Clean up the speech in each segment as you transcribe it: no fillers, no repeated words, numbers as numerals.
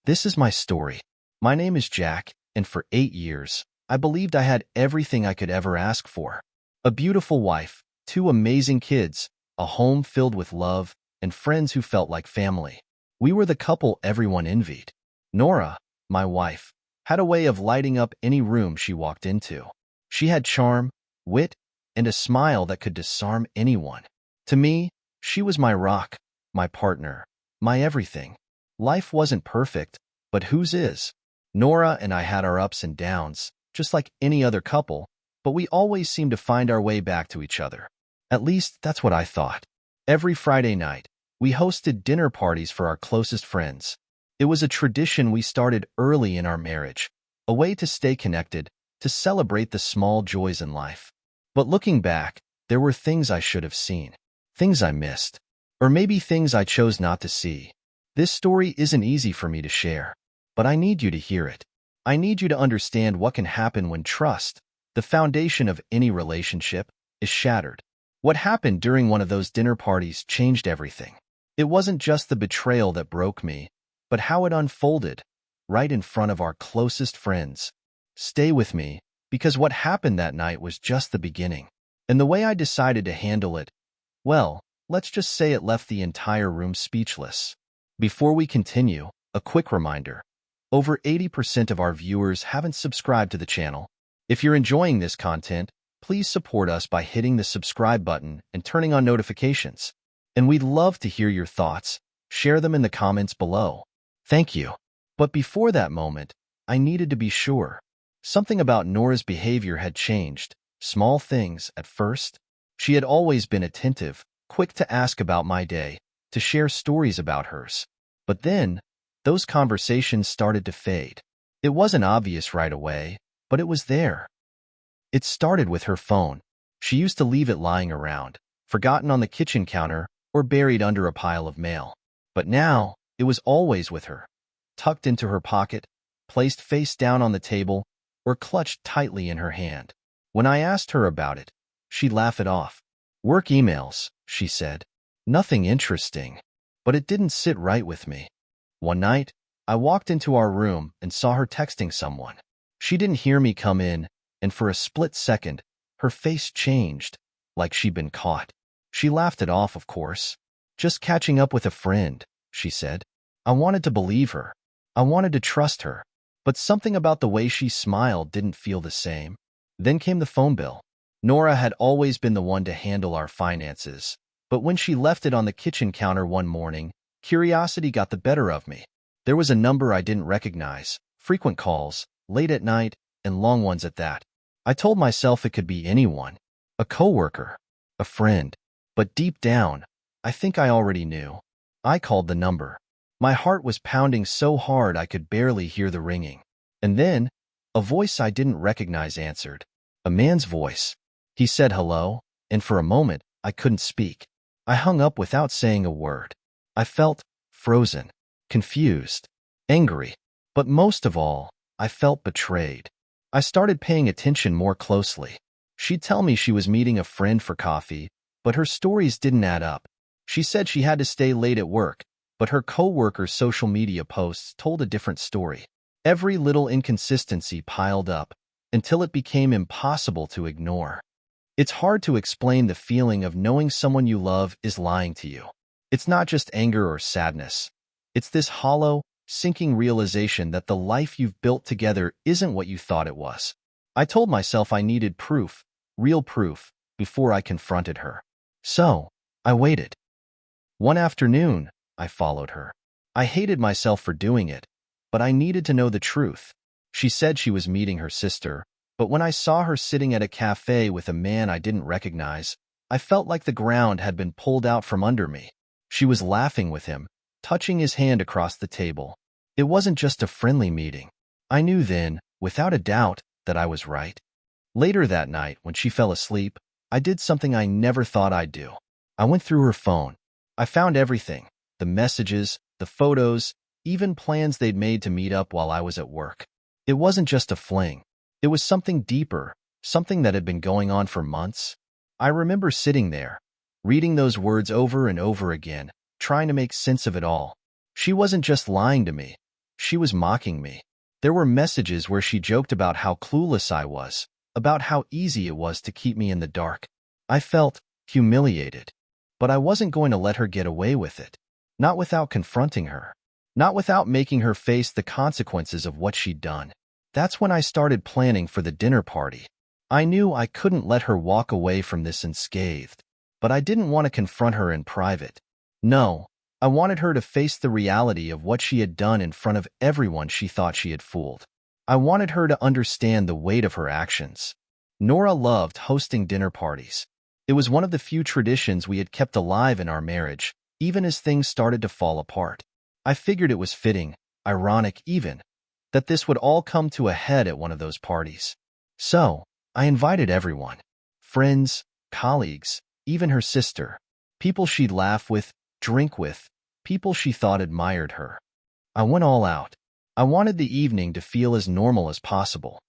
This is my story. My name is Jack, and for 8 years, I believed I had everything I could ever ask for. A beautiful wife, 2 amazing kids, a home filled with love, and friends who felt like family. We were the couple everyone envied. Nora, my wife, had a way of lighting up any room she walked into. She had charm, wit, and a smile that could disarm anyone. To me, she was my rock, my partner, my everything. Life wasn't perfect, but whose is? Nora and I had our ups and downs, just like any other couple, but we always seemed to find our way back to each other. At least, that's what I thought. Every Friday night, we hosted dinner parties for our closest friends. It was a tradition we started early in our marriage, a way to stay connected, to celebrate the small joys in life. But looking back, there were things I should have seen, things I missed, or maybe things I chose not to see. This story isn't easy for me to share, but I need you to hear it. I need you to understand what can happen when trust, the foundation of any relationship, is shattered. What happened during one of those dinner parties changed everything. It wasn't just the betrayal that broke me, but how it unfolded, right in front of our closest friends. Stay with me, because what happened that night was just the beginning. And the way I decided to handle it, well, let's just say it left the entire room speechless. Before we continue, a quick reminder. Over 80% of our viewers haven't subscribed to the channel. If you're enjoying this content, please support us by hitting the subscribe button and turning on notifications. And we'd love to hear your thoughts. Share them in the comments below. Thank you. But before that moment, I needed to be sure. Something about Nora's behavior had changed. Small things at first. She had always been attentive, quick to ask about my day, to share stories about hers. But then, those conversations started to fade. It wasn't obvious right away, but it was there. It started with her phone. She used to leave it lying around, forgotten on the kitchen counter or buried under a pile of mail. But now, it was always with her, tucked into her pocket, placed face down on the table, or clutched tightly in her hand. When I asked her about it, she'd laugh it off. Work emails, she said. Nothing interesting. But it didn't sit right with me. One night, I walked into our room and saw her texting someone. She didn't hear me come in, and for a split second, her face changed, like she'd been caught. She laughed it off, of course. Just catching up with a friend, she said. I wanted to believe her. I wanted to trust her. But something about the way she smiled didn't feel the same. Then came the phone bill. Nora had always been the one to handle our finances, but when she left it on the kitchen counter one morning, curiosity got the better of me. There was a number I didn't recognize, frequent calls, late at night, and long ones at that. I told myself it could be anyone, a coworker, a friend. But deep down, I think I already knew. I called the number. My heart was pounding so hard I could barely hear the ringing. And then, a voice I didn't recognize answered. A man's voice. He said hello, and for a moment, I couldn't speak. I hung up without saying a word. I felt frozen, confused, angry, but most of all, I felt betrayed. I started paying attention more closely. She'd tell me she was meeting a friend for coffee, but her stories didn't add up. She said she had to stay late at work, but her coworkers' social media posts told a different story. Every little inconsistency piled up until it became impossible to ignore. It's hard to explain the feeling of knowing someone you love is lying to you. It's not just anger or sadness. It's this hollow, sinking realization that the life you've built together isn't what you thought it was. I told myself I needed proof, real proof, before I confronted her. So, I waited. One afternoon, I followed her. I hated myself for doing it, but I needed to know the truth. She said she was meeting her sister, but when I saw her sitting at a cafe with a man I didn't recognize, I felt like the ground had been pulled out from under me. She was laughing with him, touching his hand across the table. It wasn't just a friendly meeting. I knew then, without a doubt, that I was right. Later that night, when she fell asleep, I did something I never thought I'd do. I went through her phone. I found everything, the messages, the photos, even plans they'd made to meet up while I was at work. It wasn't just a fling. It was something deeper, something that had been going on for months. I remember sitting there, reading those words over and over again, trying to make sense of it all. She wasn't just lying to me. She was mocking me. There were messages where she joked about how clueless I was, about how easy it was to keep me in the dark. I felt humiliated. But I wasn't going to let her get away with it. Not without confronting her. Not without making her face the consequences of what she'd done. That's when I started planning for the dinner party. I knew I couldn't let her walk away from this unscathed, but I didn't want to confront her in private. No, I wanted her to face the reality of what she had done in front of everyone she thought she had fooled. I wanted her to understand the weight of her actions. Nora loved hosting dinner parties. It was one of the few traditions we had kept alive in our marriage, even as things started to fall apart. I figured it was fitting, ironic even, that this would all come to a head at one of those parties. So, I invited everyone. Friends, colleagues, even her sister. People she'd laugh with, drink with, people she thought admired her. I went all out. I wanted the evening to feel as normal as possible.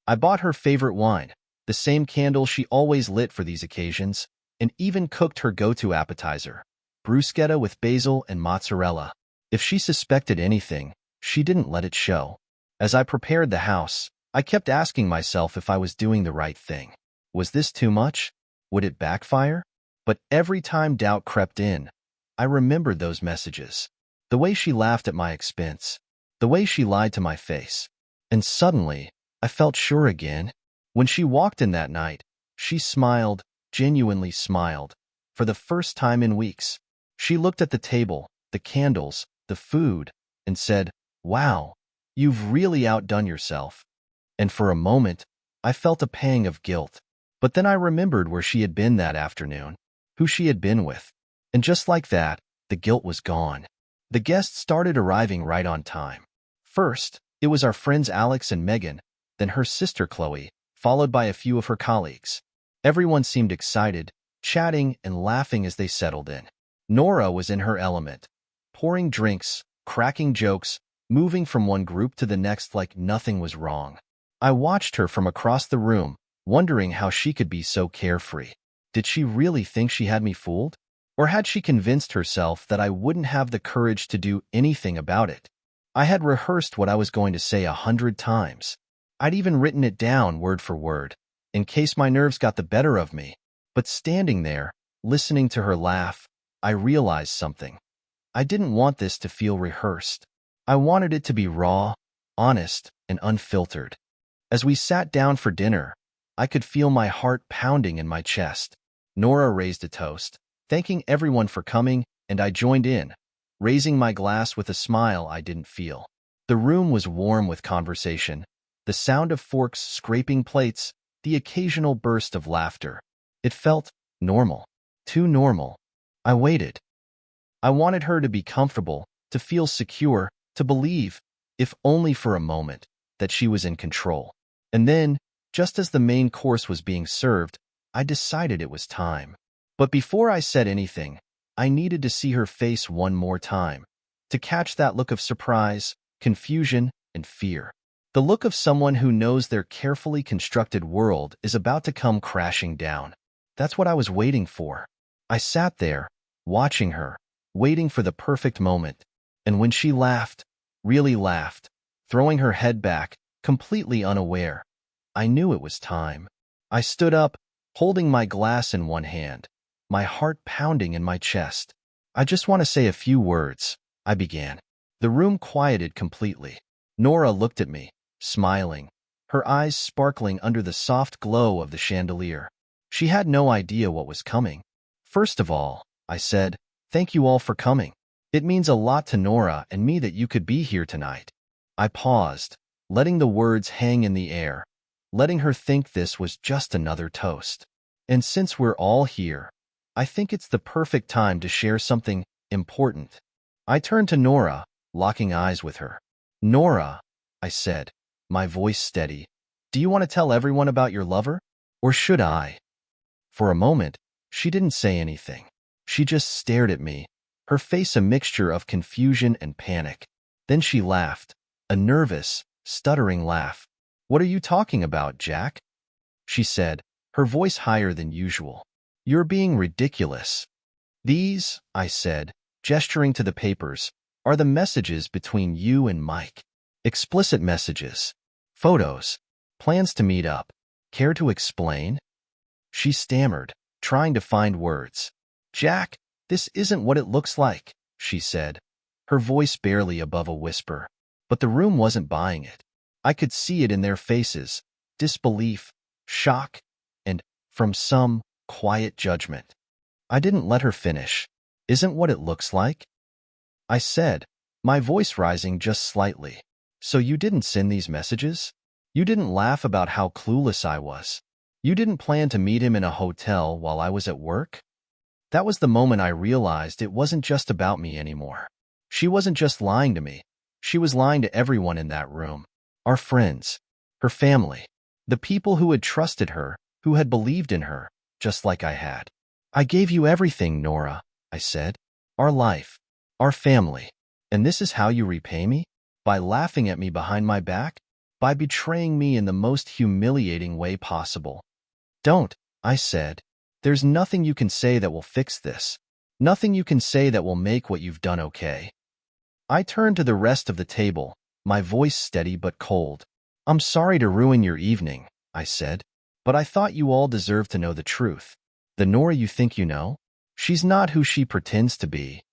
I bought her favorite wine, the same candle she always lit for these occasions, and even cooked her go-to appetizer, bruschetta with basil and mozzarella. If she suspected anything, she didn't let it show. As I prepared the house, I kept asking myself if I was doing the right thing. Was this too much? Would it backfire? But every time doubt crept in, I remembered those messages. The way she laughed at my expense. The way she lied to my face. And suddenly, I felt sure again. When she walked in that night, she smiled, genuinely smiled, for the first time in weeks. She looked at the table, the candles, the food, and said, "Wow, you've really outdone yourself." And for a moment, I felt a pang of guilt. But then I remembered where she had been that afternoon, who she had been with. And just like that, the guilt was gone. The guests started arriving right on time. First, it was our friends Alex and Megan, then her sister Chloe, followed by a few of her colleagues. Everyone seemed excited, chatting and laughing as they settled in. Nora was in her element, pouring drinks, cracking jokes, moving from one group to the next like nothing was wrong. I watched her from across the room, wondering how she could be so carefree. Did she really think she had me fooled? Or had she convinced herself that I wouldn't have the courage to do anything about it? I had rehearsed what I was going to say 100 times. I'd even written it down word for word, in case my nerves got the better of me. But standing there, listening to her laugh, I realized something. I didn't want this to feel rehearsed. I wanted it to be raw, honest, and unfiltered. As we sat down for dinner, I could feel my heart pounding in my chest. Nora raised a toast, thanking everyone for coming, and I joined in, raising my glass with a smile I didn't feel. The room was warm with conversation, the sound of forks scraping plates, the occasional burst of laughter. It felt normal. Too normal. I waited. I wanted her to be comfortable, to feel secure, to believe, if only for a moment, that she was in control. And then, just as the main course was being served, I decided it was time. But before I said anything, I needed to see her face one more time, to catch that look of surprise, confusion, and fear. The look of someone who knows their carefully constructed world is about to come crashing down. That's what I was waiting for. I sat there, watching her, waiting for the perfect moment. And when she laughed, really laughed, throwing her head back, completely unaware, I knew it was time. I stood up, holding my glass in one hand, my heart pounding in my chest. "I just want to say a few words," I began. The room quieted completely. Nora looked at me, smiling, her eyes sparkling under the soft glow of the chandelier. She had no idea what was coming. "First of all," I said, "thank you all for coming. It means a lot to Nora and me that you could be here tonight." I paused, letting the words hang in the air, letting her think this was just another toast. "And since we're all here, I think it's the perfect time to share something important." I turned to Nora, locking eyes with her. "Nora," I said, my voice steady, "do you want to tell everyone about your lover? Or should I?" For a moment, she didn't say anything. She just stared at me, her face a mixture of confusion and panic. Then she laughed, a nervous, stuttering laugh. "What are you talking about, Jack?" she said, her voice higher than usual. "You're being ridiculous." "These," I said, gesturing to the papers, are the messages between you and Mike. Explicit messages, photos, plans to meet up. Care to explain? She stammered, trying to find words. Jack, this isn't what it looks like, she said, her voice barely above a whisper. But the room wasn't buying it. I could see it in their faces, disbelief, shock, and, from some, quiet judgment. I didn't let her finish. Isn't what it looks like? I said, my voice rising just slightly. So you didn't send these messages? You didn't laugh about how clueless I was? You didn't plan to meet him in a hotel while I was at work? That was the moment I realized it wasn't just about me anymore. She wasn't just lying to me. She was lying to everyone in that room. Our friends, her family, the people who had trusted her, who had believed in her, just like I had. I gave you everything, Nora, I said. Our life, our family. And this is how you repay me? By laughing at me behind my back? By betraying me in the most humiliating way possible? Don't, I said. There's nothing you can say that will fix this. Nothing you can say that will make what you've done okay. I turned to the rest of the table, my voice steady but cold. I'm sorry to ruin your evening, I said, but I thought you all deserved to know the truth. The Nora you think you know? She's not who she pretends to be.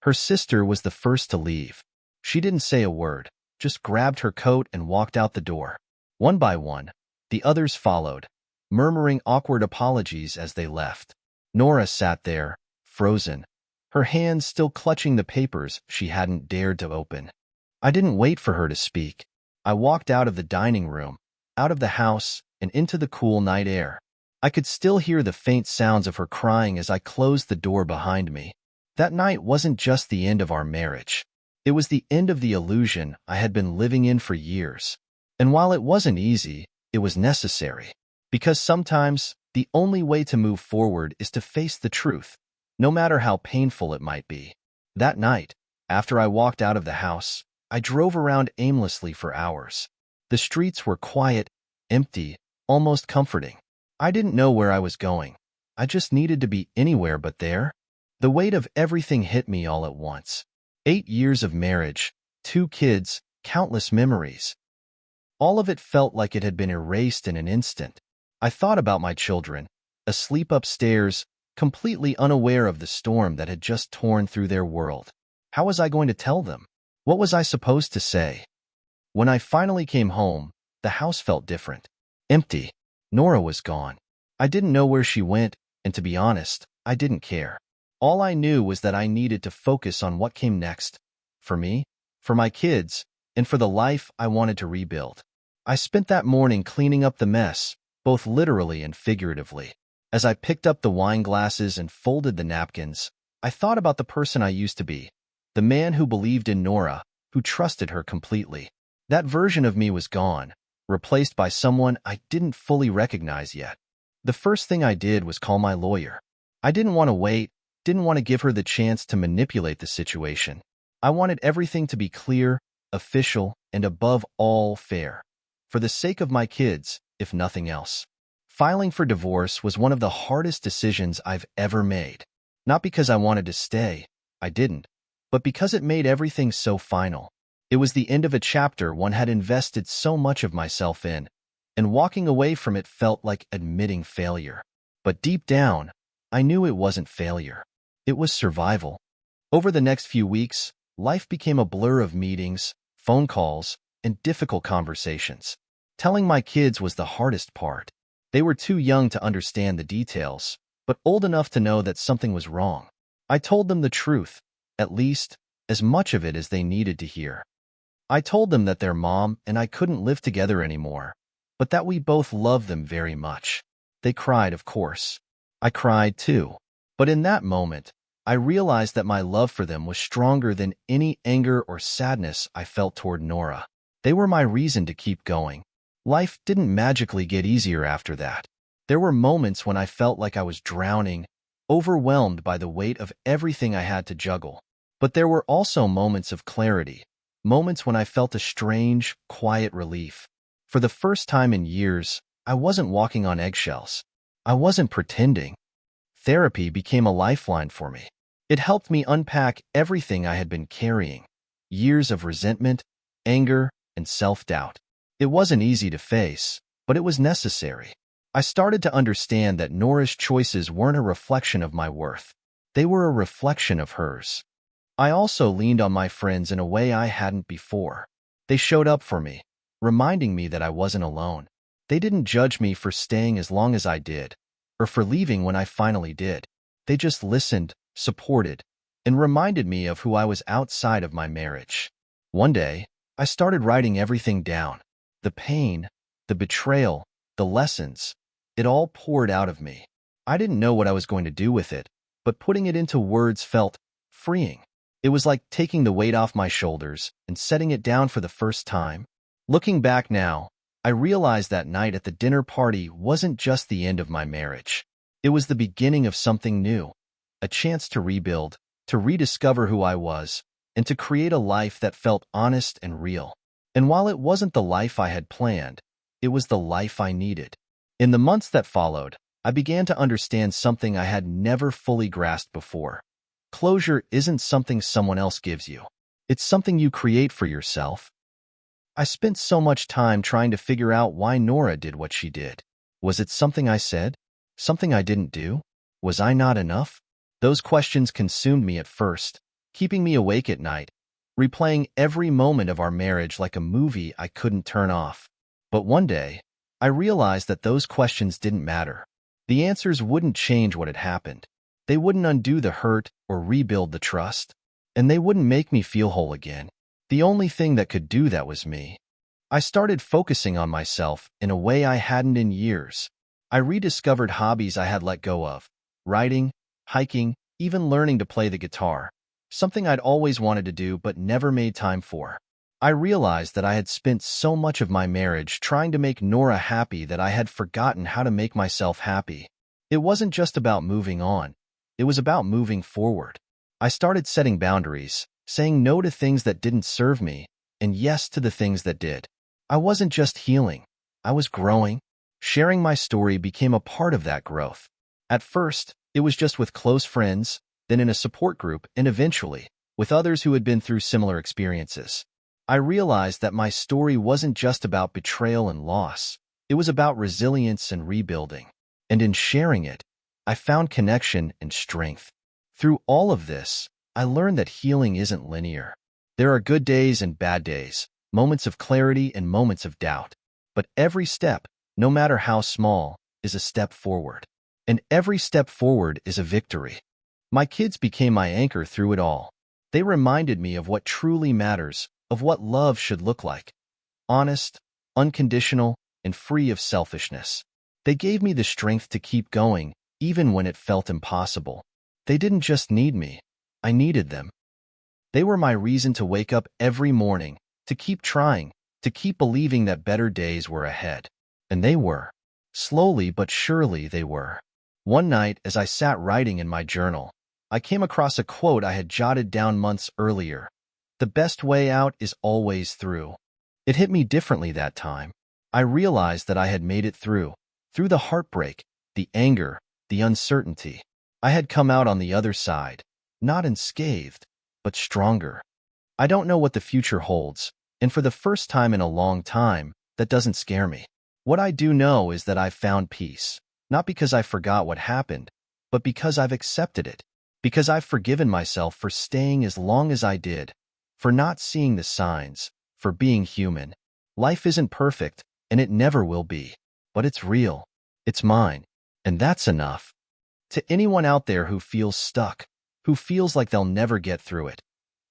Her sister was the first to leave. She didn't say a word, just grabbed her coat and walked out the door. One by one, the others followed, murmuring awkward apologies as they left. Nora sat there, frozen, her hands still clutching the papers she hadn't dared to open. I didn't wait for her to speak. I walked out of the dining room, out of the house, and into the cool night air. I could still hear the faint sounds of her crying as I closed the door behind me. That night wasn't just the end of our marriage. It was the end of the illusion I had been living in for years. And while it wasn't easy, it was necessary. Because sometimes, the only way to move forward is to face the truth, no matter how painful it might be. That night, after I walked out of the house, I drove around aimlessly for hours. The streets were quiet, empty, almost comforting. I didn't know where I was going. I just needed to be anywhere but there. The weight of everything hit me all at once. 8 years of marriage, 2 kids, countless memories. All of it felt like it had been erased in an instant. I thought about my children, asleep upstairs, completely unaware of the storm that had just torn through their world. How was I going to tell them? What was I supposed to say? When I finally came home, the house felt different. Empty. Nora was gone. I didn't know where she went, and to be honest, I didn't care. All I knew was that I needed to focus on what came next. For me, for my kids, and for the life I wanted to rebuild. I spent that morning cleaning up the mess, both literally and figuratively. As I picked up the wine glasses and folded the napkins, I thought about the person I used to be, the man who believed in Nora, who trusted her completely. That version of me was gone, replaced by someone I didn't fully recognize yet. The first thing I did was call my lawyer. I didn't want to wait, didn't want to give her the chance to manipulate the situation. I wanted everything to be clear, official, and above all fair. For the sake of my kids, if nothing else. Filing for divorce was one of the hardest decisions I've ever made. Not because I wanted to stay, I didn't, but because it made everything so final. It was the end of a chapter one had invested so much of myself in, and walking away from it felt like admitting failure. But deep down, I knew it wasn't failure. It was survival. Over the next few weeks, life became a blur of meetings, phone calls, and difficult conversations. Telling my kids was the hardest part. They were too young to understand the details, but old enough to know that something was wrong. I told them the truth, at least, as much of it as they needed to hear. I told them that their mom and I couldn't live together anymore, but that we both loved them very much. They cried, of course. I cried too. But in that moment, I realized that my love for them was stronger than any anger or sadness I felt toward Nora. They were my reason to keep going. Life didn't magically get easier after that. There were moments when I felt like I was drowning, overwhelmed by the weight of everything I had to juggle. But there were also moments of clarity, moments when I felt a strange, quiet relief. For the first time in years, I wasn't walking on eggshells. I wasn't pretending. Therapy became a lifeline for me. It helped me unpack everything I had been carrying. years of resentment, anger, and self-doubt. It wasn't easy to face, but it was necessary. I started to understand that Nora's choices weren't a reflection of my worth. They were a reflection of hers. I also leaned on my friends in a way I hadn't before. They showed up for me, reminding me that I wasn't alone. They didn't judge me for staying as long as I did, or for leaving when I finally did. They just listened, supported, and reminded me of who I was outside of my marriage. One day, I started writing everything down. The pain, the betrayal, the lessons, it all poured out of me. I didn't know what I was going to do with it, but putting it into words felt freeing. It was like taking the weight off my shoulders and setting it down for the first time. Looking back now, I realized that night at the dinner party wasn't just the end of my marriage. It was the beginning of something new, a chance to rebuild, to rediscover who I was, and to create a life that felt honest and real. And while it wasn't the life I had planned, it was the life I needed. In the months that followed, I began to understand something I had never fully grasped before. Closure isn't something someone else gives you. It's something you create for yourself. I spent so much time trying to figure out why Nora did what she did. Was it something I said? Something I didn't do? Was I not enough? Those questions consumed me at first, keeping me awake at night, replaying every moment of our marriage like a movie I couldn't turn off. But one day, I realized that those questions didn't matter. The answers wouldn't change what had happened. They wouldn't undo the hurt or rebuild the trust, and they wouldn't make me feel whole again. The only thing that could do that was me. I started focusing on myself in a way I hadn't in years. I rediscovered hobbies I had let go of, writing, hiking, even learning to play the guitar, something I'd always wanted to do but never made time for. I realized that I had spent so much of my marriage trying to make Nora happy that I had forgotten how to make myself happy. It wasn't just about moving on. It was about moving forward. I started setting boundaries, saying no to things that didn't serve me, and yes to the things that did. I wasn't just healing. I was growing. Sharing my story became a part of that growth. At first, it was just with close friends, then in a support group, and eventually, with others who had been through similar experiences. I realized that my story wasn't just about betrayal and loss. It was about resilience and rebuilding. And in sharing it, I found connection and strength. Through all of this, I learned that healing isn't linear. There are good days and bad days, moments of clarity and moments of doubt. But every step, no matter how small, is a step forward. And every step forward is a victory. My kids became my anchor through it all. They reminded me of what truly matters, of what love should look like. Honest, unconditional, and free of selfishness. They gave me the strength to keep going, even when it felt impossible. They didn't just need me. I needed them. They were my reason to wake up every morning, to keep trying, to keep believing that better days were ahead. And they were. Slowly but surely they were. One night, as I sat writing in my journal, I came across a quote I had jotted down months earlier. The best way out is always through. It hit me differently that time. I realized that I had made it through the heartbreak, the anger, the uncertainty. I had come out on the other side, not unscathed, but stronger. I don't know what the future holds, and for the first time in a long time, that doesn't scare me. What I do know is that I've found peace, not because I forgot what happened, but because I've accepted it, because I've forgiven myself for staying as long as I did, for not seeing the signs, for being human. Life isn't perfect, and it never will be, but it's real. It's mine, and that's enough. To anyone out there who feels stuck, who feels like they'll never get through it,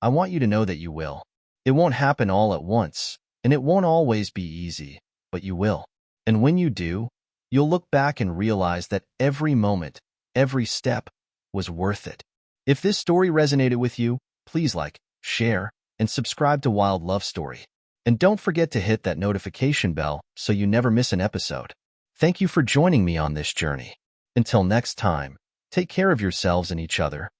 I want you to know that you will. It won't happen all at once, and it won't always be easy, but you will. And when you do, you'll look back and realize that every moment, every step, was worth it. If this story resonated with you, please like, share, and subscribe to Wild Love Story. And don't forget to hit that notification bell so you never miss an episode. Thank you for joining me on this journey. Until next time, take care of yourselves and each other.